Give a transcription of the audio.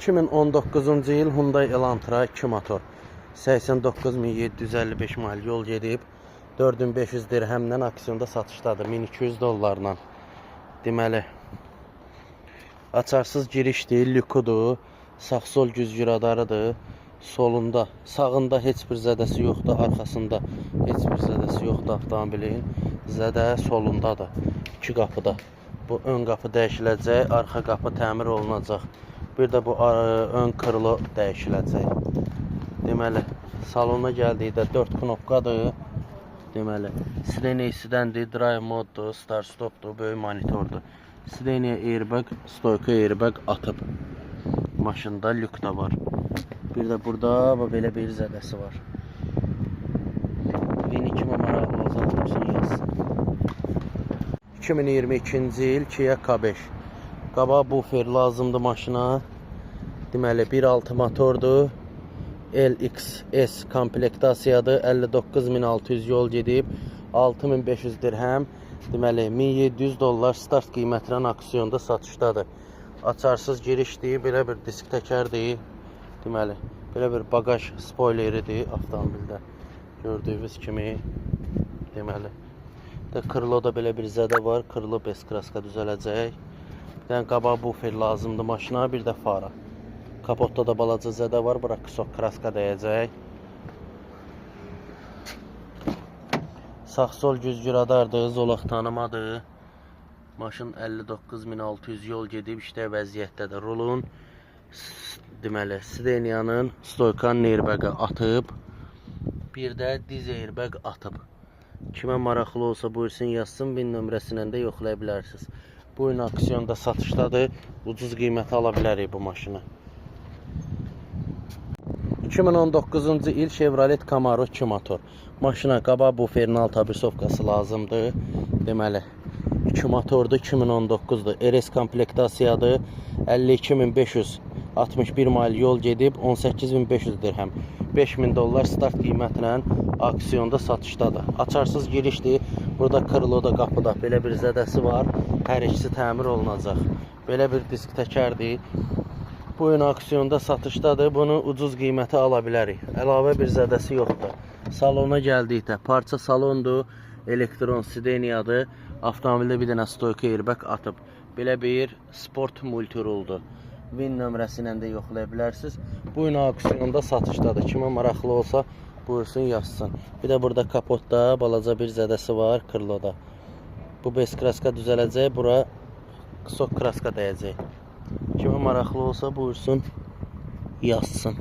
2019-cu il Hyundai Elantra 2 motor 89.755 mil yol gedib 4500 dirhəmdən aksiyonda satışdadır, 1200 dollarla. Deməli, açarsız girişdir, lükudur, sağ-sol güzgü radarıdır, solunda, sağında heç bir zədəsi yoxdur, arxasında heç bir zədəsi yoxdur avtomobilin, zədə solundadır, 2 qapıda. Bu ön qapı dəyişiləcək, arxa qapı təmir olunacaq. Bir də bu ön krilo dəyişiləcək. Deməli, salona gəldikdə 4 knopkadır. Deməli, Sideniyə-sidəndir, drive moddur, start stopdur, böyük monitordur. Sideniyə airbag, stoyka airbag atıb. Maşında lük da var. Bir də burada belə bir zədəsi var. Yeni kimə maraqlı olacaq yazsın. 2022-ci il Kia K5. Qabaq bufer lazımdır maşına. Deməli 1.6 motordur. LXS komplektasiyadır. 59.600 yol gedib. 6.500 dirhəm. Deməli 1.700 dollar start qiymətlə aksiyonda satışdadır. Açarsız girişdir. Belə bir disk təkərdir. Deməli belə bir bagaj spoileridir avtomobildə. Gördüyünüz kimi. Deməli krıloda belə bir zədə var. Krılo bez kraska düzələcək. Bir dənə qabaq bufer lazımdır maşına. Bir də fara. Kapotda da balaca zədə var. Bura qısok kraska dəyəcək. Sağ-sol güzgü radardır. Zolaq tanımadır. Maşın 59.600 yol gedib işlək vəziyyətdədir. Rulun deməli Sideniyanın stoykanın airbagı atıb. Bir də diz airbag atıb. Kimə maraqlı olsa buyursun yazsın, bin nömrəsindən də yoxlaya bilərsiniz. Bu gün aksiyonda satışdadır. Ucuz qiymətə ala bilərik bu maşını. 2019-cu il Chevrolet Camaro 2 motor. Maşına qabaq buferin alt abrisovkası lazımdır. Deməli 2 motordur, 2019-dur. RS komplektasiyadır. 52.561 mil yol gedib 18.500 dirhəm. 5.000 dollar start qiymətlə aksiyonda satışdadır. Açarsız girişdir. Burada krıloda qapıda belə bir zədəsi var. Hər ikisi təmir olunacaq. Belə bir disk təkərdir. Bu gün aksiyonda satışdadır. Bunu ucuz qiymətə ala bilərik. Əlavə bir zədəsi yoxdur. Salona gəldikdə parça salondur. Elektron Sideniyadır. Avtomobildə bir dənə stoyka airbag atıb. Belə bir sport multiruldur. Win nömrəsi ilə də yoxlaya bilərsiniz. Bu gün aksiyonda satışdadır. Kimə maraqlı olsa buyursun yazsın. Bir də burada kapotda balaca bir zədəsi var krıloda. Bu bez kraska düzələcək. Bura qısok kraska dəyəcək. Kimə maraqlı olsa buyursun yazsın.